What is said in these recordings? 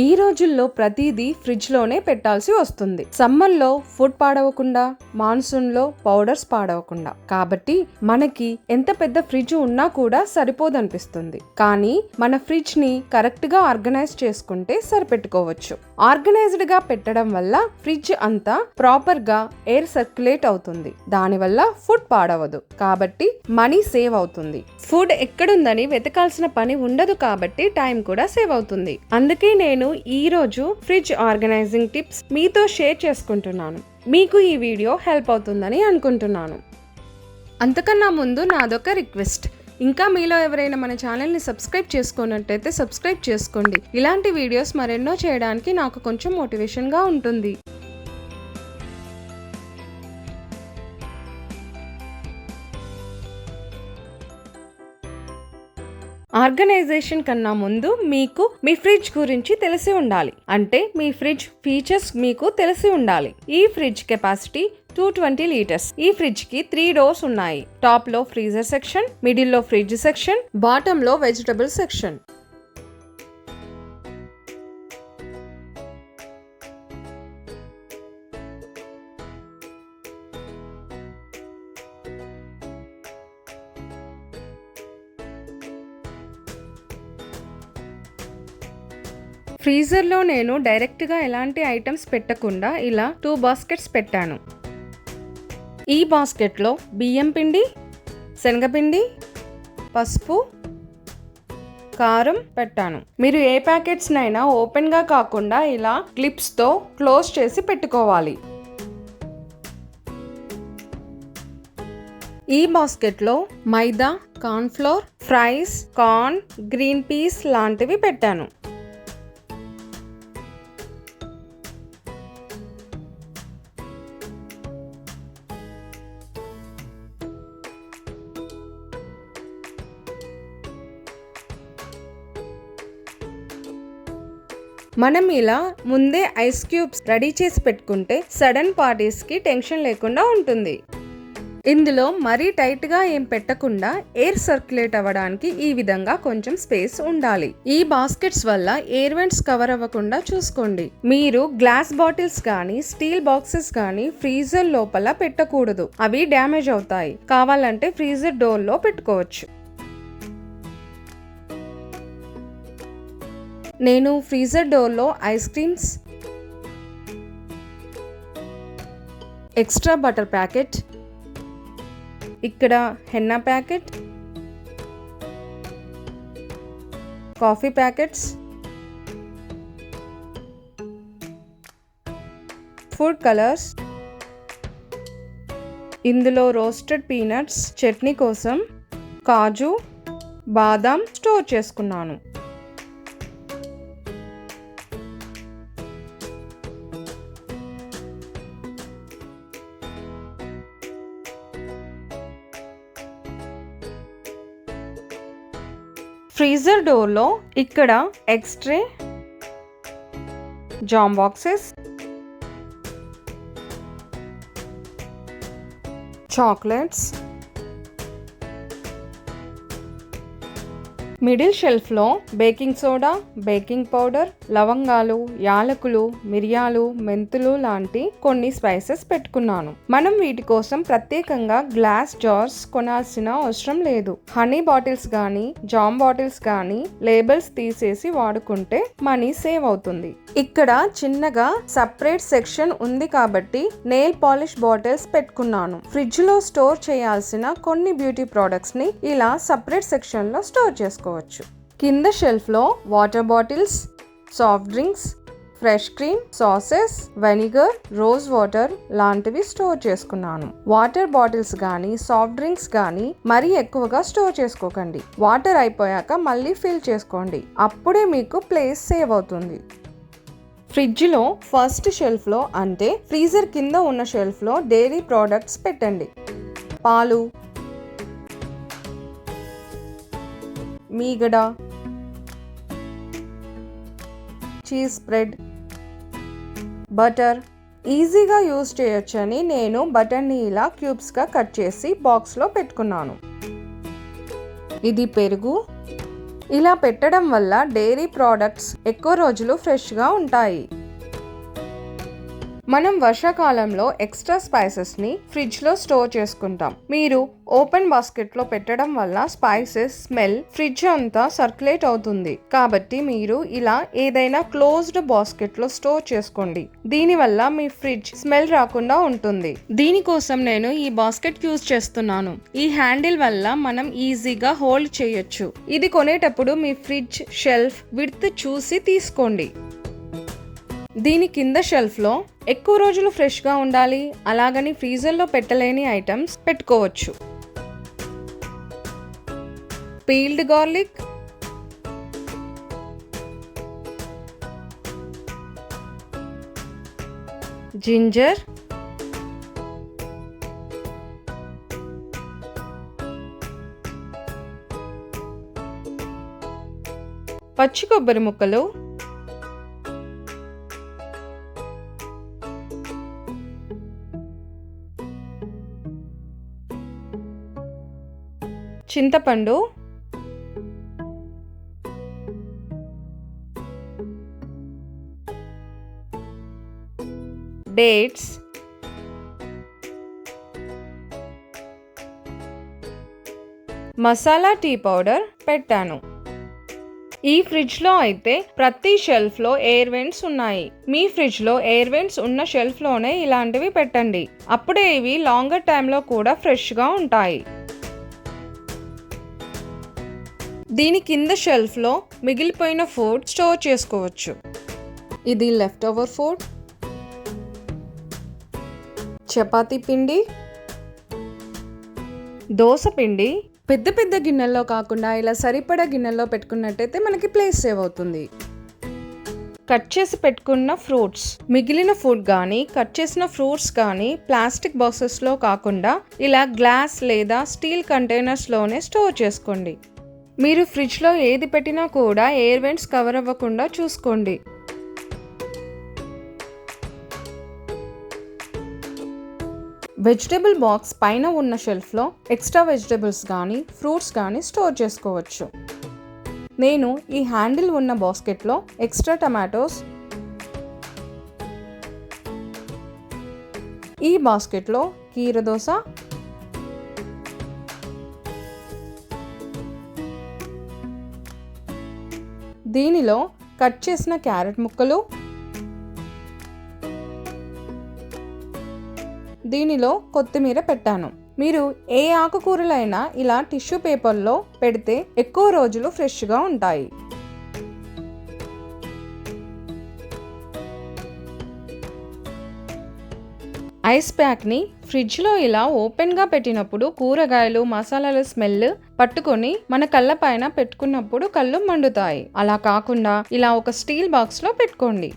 ఈ రోజుల్లో ప్రతిదీ ఫ్రిడ్జ్ లోనే పెట్టాల్సి వస్తుంది. సమ్మర్ లో ఫుడ్ పాడవకుండా, మాన్సూన్ లో పౌడర్స్ పాడవకుండా. కాబట్టి మనకి ఎంత పెద్ద ఫ్రిడ్జ్ ఉన్నా కూడా సరిపోదనిపిస్తుంది. కానీ మన ఫ్రిడ్జ్ ని కరెక్ట్ గా ఆర్గనైజ్ చేసుకుంటే సరిపెట్టుకోవచ్చు. ఆర్గనైజ్డ్ గా పెట్టడం వల్ల ఫ్రిడ్జ్ అంతా ప్రాపర్ గా ఎయిర్ సర్క్యులేట్ అవుతుంది. దానివల్ల ఫుడ్ పాడవదు. కాబట్టి మనీ సేవ్ అవుతుంది. ఫుడ్ ఎక్కడుందని వెతకాల్సిన పని ఉండదు. కాబట్టి టైం కూడా సేవ్ అవుతుంది. అందుకే నేను ఈ రోజు ఫ్రిడ్జ్ ఆర్గనైజింగ్ టిప్స్ మీతో షేర్ చేసుకుంటున్నాను. మీకు ఈ వీడియో హెల్ప్ అవుతుందని అనుకుంటున్నాను. అంతకన్నా ముందు నాదొక రిక్వెస్ట్. ఇంకా మీలో ఎవరైనా మన ఛానల్ని సబ్స్క్రైబ్ చేసుకున్నట్టయితే సబ్స్క్రైబ్ చేసుకోండి. ఇలాంటి వీడియోస్ మరెన్నో చేయడానికి నాకు కొంచెం మోటివేషన్గా ఉంటుంది. ఆర్గనైజేషన్ కన్నా ముందు మీకు మీ ఫ్రిడ్జ్ గురించి తెలిసి ఉండాలి. అంటే మీ ఫ్రిడ్జ్ ఫీచర్స్ మీకు తెలిసి ఉండాలి. ఈ ఫ్రిడ్జ్ కెపాసిటీ 220 లీటర్స్. ఈ ఫ్రిడ్జ్ కి 3 డోర్స్ ఉన్నాయి. టాప్ లో ఫ్రీజర్ సెక్షన్, మిడిల్ లో ఫ్రిడ్జ్ సెక్షన్, బాటమ్ లో వెజిటబుల్ సెక్షన్. ఫ్రీజర్లో నేను డైరెక్ట్గా ఎలాంటి ఐటమ్స్ పెట్టకుండా ఇలా 2 బాస్కెట్స్ పెట్టాను. ఈ బాస్కెట్లో బియ్యం పిండి, శనగపిండి, పసుపు, కారం పెట్టాను. మీరు ఏ ప్యాకెట్స్నైనా ఓపెన్గా కాకుండా ఇలా క్లిప్స్తో క్లోజ్ చేసి పెట్టుకోవాలి. ఈ బాస్కెట్లో maida, cornflour, fries, corn, green peas లాంటివి పెట్టాను. మనం ఇలా ముందే ఐస్ క్యూబ్స్ రెడీ చేసి పెట్టుకుంటే సడన్ పార్టీస్ కి టెన్షన్ లేకుండా ఉంటుంది. ఇందులో మరీ టైట్ గా ఏం పెట్టకుండా ఎయిర్ సర్క్యులేట్ అవ్వడానికి ఈ విధంగా కొంచెం స్పేస్ ఉండాలి. ఈ బాస్కెట్స్ వల్ల ఎయిర్ వెంట్స్ కవర్ అవ్వకుండా చూసుకోండి. మీరు గ్లాస్ బాటిల్స్ గానీ, స్టీల్ బాక్సెస్ గానీ ఫ్రీజర్ లోపల పెట్టకూడదు. అవి డ్యామేజ్ అవుతాయి. కావాలంటే ఫ్రీజర్ డోర్ లో పెట్టుకోవచ్చు. నేను ఫ్రీజర్ డోర్లో ice creams, extra butter packet, ఇక్కడ henna packet, coffee packets, food colours, ఇందులో రోస్టెడ్ పీనట్స్ చట్నీ కోసం, కాజు, బాదాం స్టోర్ చేసుకున్నాను. ఫ్రీజర్ డోర్లో ఇక్కడ eggs tray, jam boxes, chocolates, middle షెల్ఫ్లో బేకింగ్ సోడా, బేకింగ్ పౌడర్, లవంగాలు, యాలకులు, మిరియాలు, మెంతులు లాంటి కొన్ని స్పైసెస్ పెట్టుకున్నాను. మనం వీటి కోసం ప్రత్యేకంగా గ్లాస్ జార్స్ కొనాల్సిన అవసరం లేదు. హనీ బాటిల్స్ గానీ, జామ్ బాటిల్స్ గానీ లేబుల్స్ తీసేసి వాడుకుంటే మనీ సేవ్ అవుతుంది. ఇక్కడ చిన్నగా సపరేట్ సెక్షన్ ఉంది కాబట్టి నెయిల్ పాలిష్ బాటిల్స్ పెట్టుకున్నాను. ఫ్రిడ్జ్ లో స్టోర్ చేయాల్సిన కొన్ని బ్యూటీ ప్రొడక్ట్స్ ని ఇలా సపరేట్ సెక్షన్ లో స్టోర్ చేసుకోవచ్చు. కింద షెల్ఫ్ లో water bottles, soft drinks, fresh cream, sauces, vinegar, rose water లాంటివి స్టోర్ చేసుకున్నాను. వాటర్ బాటిల్స్ గానీ, సాఫ్ట్ డ్రింక్స్ గానీ మరీ ఎక్కువగా స్టోర్ చేసుకోకండి. వాటర్ అయిపోయాక మళ్ళీ ఫిల్ చేసుకోండి. అప్పుడే మీకు ప్లేస్ సేవ్ అవుతుంది. ఫ్రిడ్జ్ లో ఫస్ట్ షెల్ఫ్ లో అంటే ఫ్రీజర్ కింద ఉన్న షెల్ఫ్ లో డైరీ ప్రోడక్ట్స్ పెట్టండి. పాలు, మీగడ, చీజ్ స్ప్రెడ్, బటర్ ఈజీగా యూజ్ చేయొచ్చని నేను బటర్ని ఇలా క్యూబ్స్గా కట్ చేసి బాక్స్లో పెట్టుకున్నాను. ఇది పెరుగు, ఇలా పెట్టడం వల్ల డైరీ ప్రోడక్ట్స్ ఎక్కువ రోజులు ఫ్రెష్గా ఉంటాయి. మనం వర్షాకాలంలో ఎక్స్ట్రా స్పైసెస్ని ఫ్రిడ్జ్లో స్టోర్ చేసుకుంటాం. మీరు ఓపెన్ బాస్కెట్లో పెట్టడం వల్ల స్పైసెస్ స్మెల్ ఫ్రిడ్జ్ అంతా సర్క్యులేట్ అవుతుంది. కాబట్టి మీరు ఇలా ఏదైనా క్లోజ్డ్ బాస్కెట్లో స్టోర్ చేసుకోండి. దీనివల్ల మీ ఫ్రిడ్జ్ స్మెల్ రాకుండా ఉంటుంది. దీనికోసం నేను ఈ బాస్కెట్ యూజ్ చేస్తున్నాను. ఈ హ్యాండిల్ వల్ల మనం ఈజీగా హోల్డ్ చేయొచ్చు. ఇది కొనేటప్పుడు మీ ఫ్రిడ్జ్ షెల్ఫ్ విడ్త్ చూసి తీసుకోండి. దీని కింద షెల్ఫ్లో ఎక్కువ రోజులు ఫ్రెష్గా ఉండాలి, అలాగని ఫ్రీజర్లో పెట్టలేని ఐటమ్స్ పెట్టుకోవచ్చు. పీల్డ్ గార్లిక్, జింజర్, పచ్చి కొబ్బరి ముక్కలు, చింతపండు, డేట్స్, మసాలా టీ పౌడర్ పెట్టాను. ఈ ఫ్రిడ్జ్లో అయితే ప్రతి షెల్ఫ్లో ఎయిర్ వెంట్స్ ఉన్నాయి. మీ ఫ్రిడ్జ్లో ఎయిర్ వెంట్స్ ఉన్న షెల్ఫ్లోనే ఇలాంటివి పెట్టండి. అప్పుడే ఇవి లాంగర్ టైంలో కూడా ఫ్రెష్గా ఉంటాయి. దీని కింద షెల్ఫ్లో మిగిలిపోయిన ఫుడ్ స్టోర్ చేసుకోవచ్చు. ఇది లెఫ్ట్ ఓవర్ ఫుడ్, చపాతీ పిండి, దోస పిండి. పెద్ద పెద్ద గిన్నెల్లో కాకుండా ఇలా సరిపడా గిన్నెల్లో పెట్టుకున్నట్టయితే మనకి ప్లేస్ సేవ్ అవుతుంది. కట్ చేసి పెట్టుకున్న ఫ్రూట్స్, మిగిలిన ఫుడ్ కానీ కట్ చేసిన ఫ్రూట్స్ కానీ ప్లాస్టిక్ బాక్సెస్లో కాకుండా ఇలా గ్లాస్ లేదా స్టీల్ కంటైనర్స్లోనే స్టోర్ చేసుకోండి. మీరు ఫ్రిడ్జ్లో ఏది పెట్టినా కూడా ఎయిర్ వెంట్స్ కవర్ అవ్వకుండా చూసుకోండి. వెజిటబుల్ బాక్స్ పైన ఉన్న షెల్ఫ్లో ఎక్స్ట్రా వెజిటబుల్స్ కానీ ఫ్రూట్స్ కానీ స్టోర్ చేసుకోవచ్చు. నేను ఈ హ్యాండిల్ ఉన్న బాస్కెట్లో ఎక్స్ట్రా టమాటోస్, ఈ బాస్కెట్లో కీరదోస, దీనిలో కట్ చేసిన క్యారెట్ ముక్కలు, దీనిలో కొత్తిమీర పెట్టాను. మీరు ఏ ఆకుకూరలైనా ఇలా టిష్యూ పేపర్లో పెడితే ఎక్కువ రోజులు ఫ్రెష్గా ఉంటాయి. ఐస్ ప్యాక్ని ఫ్రిడ్జ్లో ఇలా ఓపెన్గా పెట్టినప్పుడు కూరగాయలు మసాలాల స్మెల్ పట్టుకొని మన కళ్ళ పైన పెట్టుకున్నప్పుడు కళ్ళు మండుతాయి. అలా కాకుండా ఇలా ఒక స్టీల్ బాక్స్లో పెట్టుకోండి.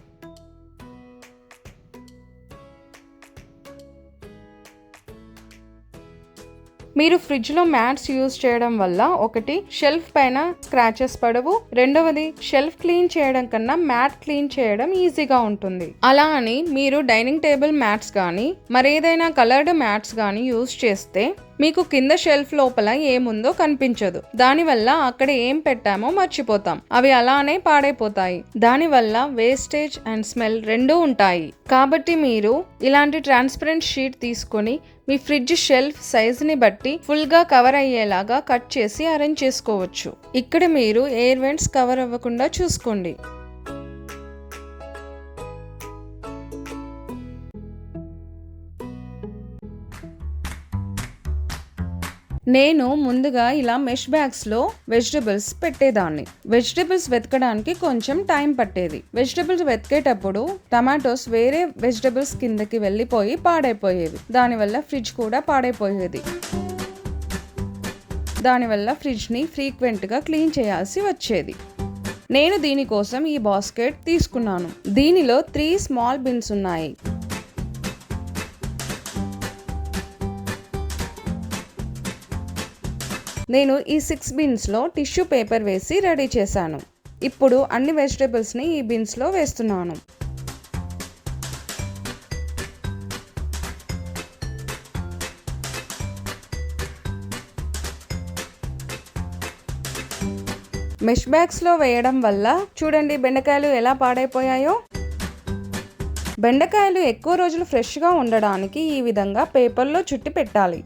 మీరు ఫ్రిడ్జ్లో మ్యాట్స్ యూజ్ చేయడం వల్ల ఒకటి షెల్ఫ్ పైన స్క్రాచెస్ పడవు, రెండవది షెల్ఫ్ క్లీన్ చేయడం కన్నా మ్యాట్ క్లీన్ చేయడం ఈజీగా ఉంటుంది. అలా అని మీరు డైనింగ్ టేబుల్ మ్యాట్స్ కానీ మరేదైనా కలర్డ్ మ్యాట్స్ కానీ యూజ్ చేస్తే మీకు కింద షెల్ఫ్ లోపల ఏముందో కనిపించదు. దానివల్ల అక్కడ ఏం పెట్టామో మర్చిపోతాం. అవి అలానే పాడైపోతాయి. దానివల్ల వేస్టేజ్ అండ్ స్మెల్ రెండూ ఉంటాయి. కాబట్టి మీరు ఇలాంటి ట్రాన్స్పరెంట్ షీట్ తీసుకొని మీ ఫ్రిడ్జ్ షెల్ఫ్ సైజుని బట్టి ఫుల్గా కవర్ అయ్యేలాగా కట్ చేసి అరేంజ్ చేసుకోవచ్చు. ఇక్కడ మీరు ఎయిర్ వెంట్స్ కవర్ అవ్వకుండా చూసుకోండి. నేను ముందుగా ఇలా మెష్ బ్యాగ్స్లో వెజిటబుల్స్ పెట్టేదాన్ని. వెజిటబుల్స్ వెతకడానికి కొంచెం టైం పట్టేది. వెజిటబుల్స్ వెతికేటప్పుడు టమాటోస్ వేరే వెజిటబుల్స్ కిందకి వెళ్ళిపోయి పాడైపోయేవి. దానివల్ల ఫ్రిడ్జ్ కూడా పాడైపోయేది. దానివల్ల ఫ్రిడ్జ్ని ఫ్రీక్వెంట్గా క్లీన్ చేయాల్సి వచ్చేది. నేను దీనికోసం ఈ బాస్కెట్ తీసుకున్నాను. దీనిలో 3 స్మాల్ బిన్స్ ఉన్నాయి. నేను ఈ 6 బిన్స్లో టిష్యూ పేపర్ వేసి రెడీ చేశాను. ఇప్పుడు అన్ని వెజిటబుల్స్ని ఈ బిన్స్లో వేస్తున్నాను. మెష్ బ్యాగ్స్ లో వేయడం వల్ల చూడండి బెండకాయలు ఎలా పాడైపోయాయో. బెండకాయలు ఎక్కువ రోజులు ఫ్రెష్ గా ఉండడానికి ఈ విధంగా పేపర్లో చుట్టి పెట్టాలి.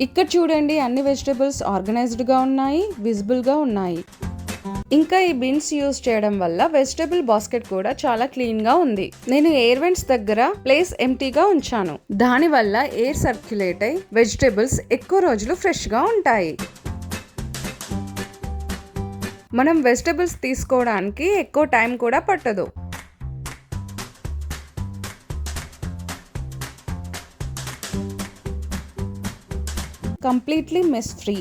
ఇక్కడ చూడండి అన్ని వెజిటబుల్స్ ఆర్గనైజ్డ్ గా ఉన్నాయి, విజిబుల్ గా ఉన్నాయి. ఇంకా ఈ బిన్స్ యూజ్ చేయడం వల్ల వెజిటబుల్ బాస్కెట్ కూడా చాలా క్లీన్ గా ఉంది. నేను ఎయిర్ వెంట్స్ దగ్గర ప్లేస్ ఎంటీగా ఉంచాను. దాని వల్ల ఎయిర్ సర్క్యులేట్ అయి వెజిటబుల్స్ ఎక్కువ రోజులు ఫ్రెష్ గా ఉంటాయి. మనం వెజిటబుల్స్ తీసుకోవడానికి ఎక్కువ టైం కూడా పట్టదు. Completely mess free.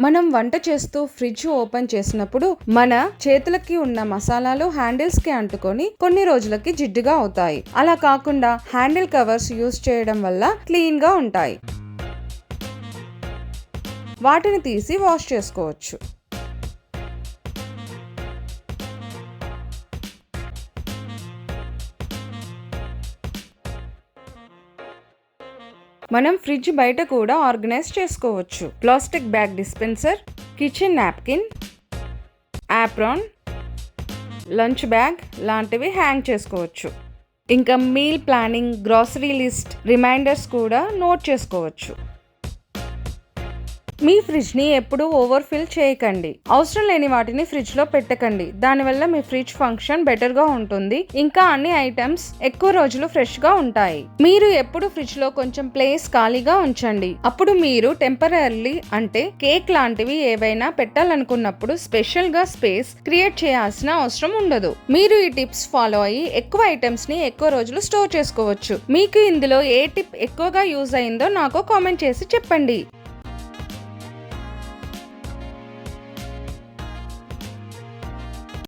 మనం వంట చేస్తూ ఫ్రిడ్జ్ ఓపెన్ చేసినప్పుడు మన చేతులకి ఉన్న మసాలాలు హ్యాండిల్స్ కి అంటుకొని కొన్ని రోజులకి జిడ్డుగా అవుతాయి. అలా కాకుండా హ్యాండిల్ కవర్స్ యూజ్ చేయడం వల్ల క్లీన్ గా ఉంటాయి. వాటిని తీసి వాష్ చేసుకోవచ్చు. మనం ఫ్రిడ్జ్ బయట కూడా ఆర్గనైజ్ చేసుకోవచ్చు. Plastic bag dispenser, kitchen napkin, apron, lunch bag లాంటివి హ్యాంగ్ చేసుకోవచ్చు. ఇంకా meal planning, grocery list, reminders కూడా నోట్ చేసుకోవచ్చు. మీ ఫ్రిడ్జ్ ని ఎప్పుడూ ఓవర్ ఫిల్ చేయకండి. అవసరం లేని వాటిని ఫ్రిడ్జ్ లో పెట్టకండి. దానివల్ల మీ ఫ్రిడ్జ్ ఫంక్షన్ బెటర్ గా ఉంటుంది. ఇంకా అన్ని ఐటమ్స్ ఎక్కువ రోజులు ఫ్రెష్ గా ఉంటాయి. మీరు ఎప్పుడు ఫ్రిడ్జ్ లో కొంచెం ప్లేస్ ఖాళీగా ఉంచండి. అప్పుడు మీరు టెంపరరీ అంటే కేక్ లాంటివి ఏవైనా పెట్టాలనుకున్నప్పుడు స్పెషల్ గా స్పేస్ క్రియేట్ చేయాల్సిన అవసరం ఉండదు. మీరు ఈ టిప్స్ ఫాలో అయ్యి ఎక్కువ ఐటమ్స్ ని ఎక్కువ రోజులు స్టోర్ చేసుకోవచ్చు. మీకు ఇందులో ఏ టిప్ ఎక్కువగా యూజ్ అయిందో నాకు కామెంట్ చేసి చెప్పండి.